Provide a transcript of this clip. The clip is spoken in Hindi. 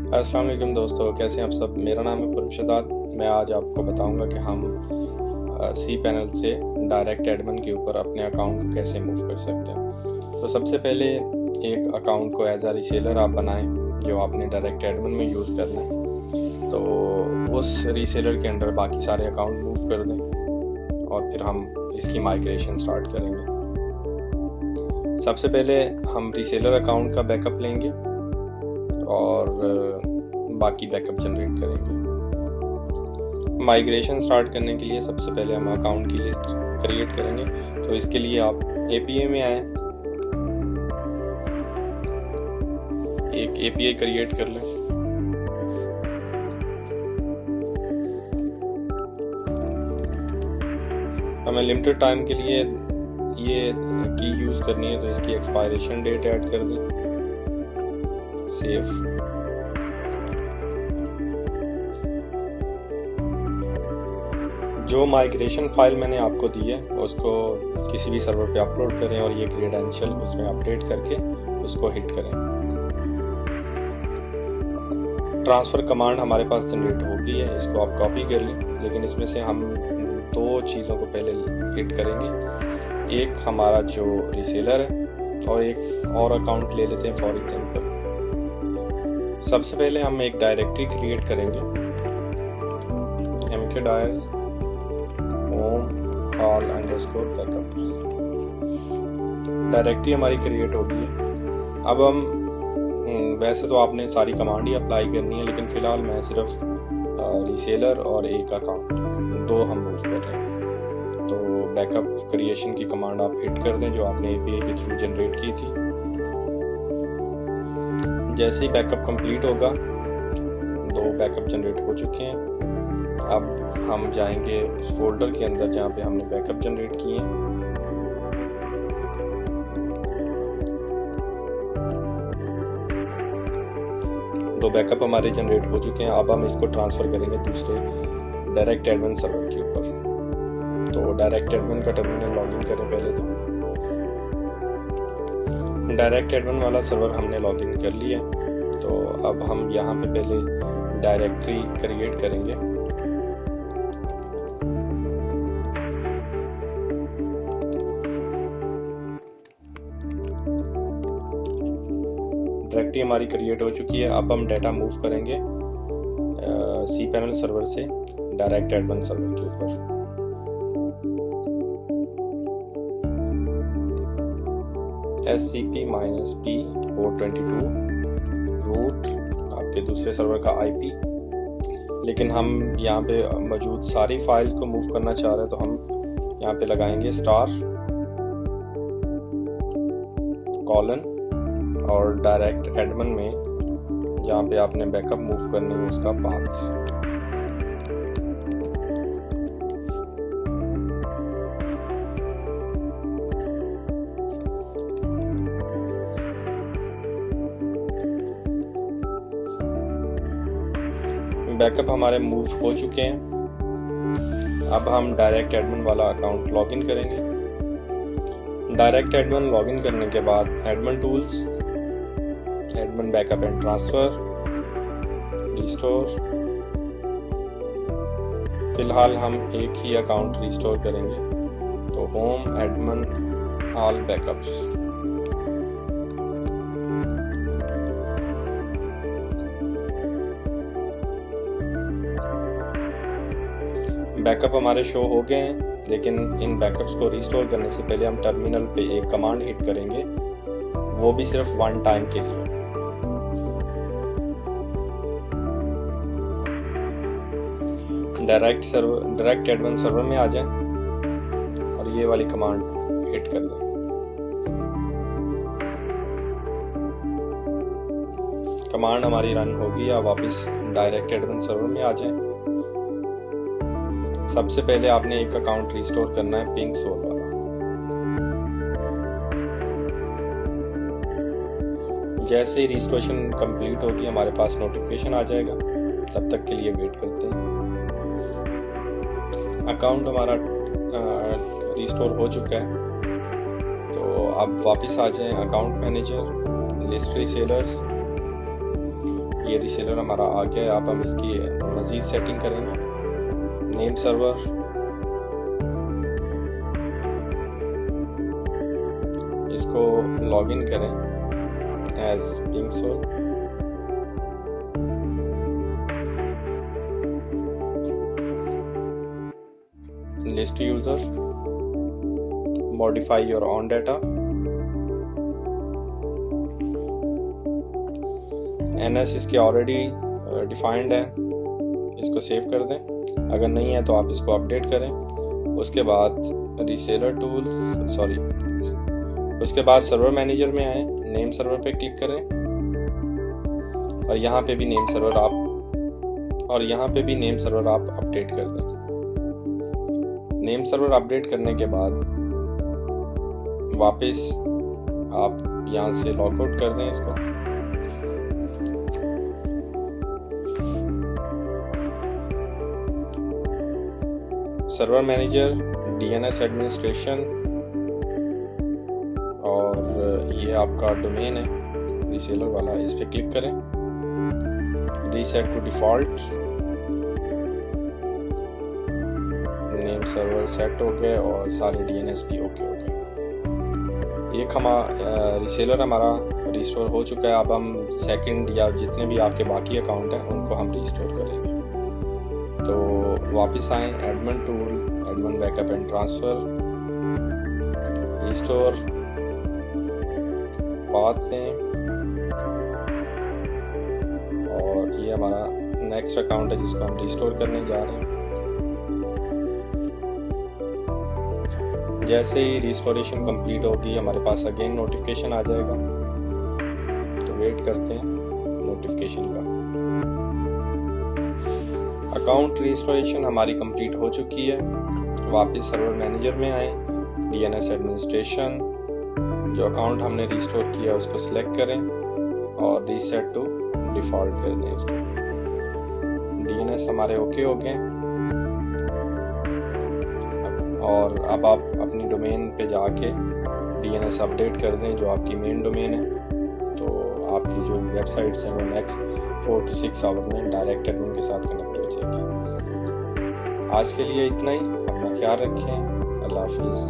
अस्सलाम वालेकुम दोस्तों, कैसे हैं आप सब। मेरा नाम है खुर्शीद। मैं आज आपको बताऊंगा कि हम सी पैनल से डायरेक्ट एडमिन के ऊपर अपने अकाउंट को कैसे मूव कर सकते हैं। तो सबसे पहले एक अकाउंट को एज आ रीसेलर आप बनाएं जो आपने डायरेक्ट एडमिन में यूज़ करना है। तो उस रीसेलर के अंडर बाकी सारे अकाउंट मूव कर दें और फिर हम इसकी माइग्रेशन स्टार्ट करेंगे। सबसे पहले हम रीसेलर अकाउंट का बैकअप लेंगे और बाकी बैकअप जनरेट करेंगे। माइग्रेशन स्टार्ट करने के लिए सबसे पहले हम अकाउंट की लिस्ट क्रिएट करेंगे। तो इसके लिए आप API में आए, एक API क्रिएट कर लें। हमें लिमिटेड टाइम के लिए ये की यूज़ करनी है, तो इसकी एक्सपायरेशन डेट ऐड कर दें। सेव। जो माइग्रेशन फाइल मैंने आपको दी है उसको किसी भी सर्वर पे अपलोड करें और ये क्रेडेंशियल उसमें अपडेट करके उसको हिट करें। ट्रांसफ़र कमांड हमारे पास जनरेट हो गई है, इसको आप कॉपी कर लें। लेकिन इसमें से हम दो चीज़ों को पहले हिट करेंगे। एक हमारा जो रीसेलर है और एक और अकाउंट ले लेते हैं। फॉर एग्जांपल सबसे पहले हम एक डायरेक्टरी क्रिएट करेंगे, mkdir home all underscore backups। Directory हमारी क्रिएट हो गई है। अब हम वैसे तो आपने सारी कमांड ही अप्लाई करनी है, लेकिन फ़िलहाल मैं सिर्फ रीसेलर और एक अकाउंट दो हम मूव कर रहे हैं। तो बैकअप क्रिएशन की कमांड आप हिट कर दें जो आपने API के थ्रू जनरेट की थी। जैसे ही बैकअप कंप्लीट होगा, दो बैकअप जनरेट हो चुके हैं। अब हम जाएंगे उस फोल्डर के अंदर जहाँ पे हमने बैकअप जनरेट किए हैं। दो बैकअप हमारे जनरेट हो चुके हैं। अब हम इसको ट्रांसफ़र करेंगे दूसरे डायरेक्ट एडमिन सर्वर के ऊपर। तो डायरेक्ट एडमिन का टर्मिनल लॉगिन करें पहले। तो डायरेक्ट एडमिन वाला सर्वर हमने लॉगिन कर लिया। तो अब हम यहाँ पे पहले डायरेक्टरी क्रिएट करेंगे। डायरेक्टरी हमारी क्रिएट हो चुकी है। अब हम डाटा मूव करेंगे सी पैनल सर्वर से डायरेक्ट एडमिन सर्वर के ऊपर। SCP-P 422 रूट आपके दूसरे सर्वर का IP। लेकिन हम यहाँ पे मौजूद सारी फाइल्स को मूव करना चाह रहे हैं, तो हम यहाँ पे लगाएंगे $: और डायरेक्ट एडमिन में जहाँ पे आपने बैकअप मूव करनी है उसका पाथ। बैकअप हमारे मूव हो चुके हैं। अब हम डायरेक्ट एडमिन वाला अकाउंट लॉगिन करेंगे। डायरेक्ट एडमिन लॉगिन करने के बाद admin tools, admin backup and transfer, restore. फिलहाल हम एक ही अकाउंट रिस्टोर करेंगे, तो home admin all backups. Backup हमारे शो हो गए हैं, लेकिन इन बैकअप्स को रिस्टोर करने से पहले हम टर्मिनल पे एक कमांड हिट करेंगे, वो भी सिर्फ वन टाइम के लिए। डायरेक्ट एडमिन सर्वर में आ जाएं और ये वाली कमांड हिट कर दें। कमांड हमारी रन होगी। अब वापस डायरेक्ट एडमिन सर्वर में आ जाएं। सबसे पहले आपने एक अकाउंट रिस्टोर करना है, पिंक सोल वाला। जैसे ही रिस्टोरेशन कंप्लीट होगी हमारे पास नोटिफिकेशन आ जाएगा। तब तक के लिए वेट करते हैं। अकाउंट हमारा रिस्टोर हो चुका है। तो अब वापस आ जाएं अकाउंट मैनेजर, लिस्ट रीसेलर्स। ये रीसेलर हमारा आ गया है। अब हम इसकी मज़ीद सेटिंग करेंगे। नेम सर्वर, इसको लॉगिन करें एज पिंगसोल। List user, modify your own data, NS इसके ऑलरेडी डिफाइंड है, इसको सेव कर दें। अगर नहीं है तो आप इसको अपडेट करें। उसके बाद रीसेलर टूल उसके बाद सर्वर मैनेजर में आए, नेम सर्वर पे क्लिक करें और यहाँ पे भी नेम सर्वर आप अपडेट कर दें। नेम सर्वर अपडेट करने के बाद वापस आप यहाँ से लॉगआउट कर दें इसको। सर्वर मैनेजर, DNS एडमिनिस्ट्रेशन और ये आपका डोमेन है रीसेलर वाला, इस पे क्लिक करें। Reset to default, name server set हो गए और सारे DNS भी ओके हो गए। एक रीसेलर हमारा रिस्टोर हो चुका है। अब हम सेकंड या जितने भी आपके बाकी अकाउंट हैं उनको हम रिस्टोर करेंगे। तो वापस आए, admin tool, admin backup and transfer, restore, path दें और ये हमारा नेक्स्ट अकाउंट है जिसको हम रिस्टोर करने जा रहे हैं। जैसे ही रिस्टोरेशन कंप्लीट होगी हमारे पास अगेन नोटिफिकेशन आ जाएगा, तो वेट करते हैं नोटिफिकेशन का। अकाउंट रिस्टोरेशन हमारी कंप्लीट हो चुकी है। वापस सर्वर मैनेजर में आए, DNS एडमिनिस्ट्रेशन, जो अकाउंट हमने रिस्टोर किया उसको सिलेक्ट करें और रीसेट टू डिफॉल्ट कर दें उसको। DNS हमारे ओके हो गए और अब आप अपनी डोमेन पे जाके DNS अपडेट कर दें जो आपकी मेन डोमेन है। तो आपकी जो वेबसाइट्स हैं वो नेक्स्ट 4 to 6 आवर में डायरेक्ट एडमिन के साथ कनेक्ट हो जाएगी। आज के लिए इतना ही। अपना ख्याल रखें। अल्लाह हाफिज़।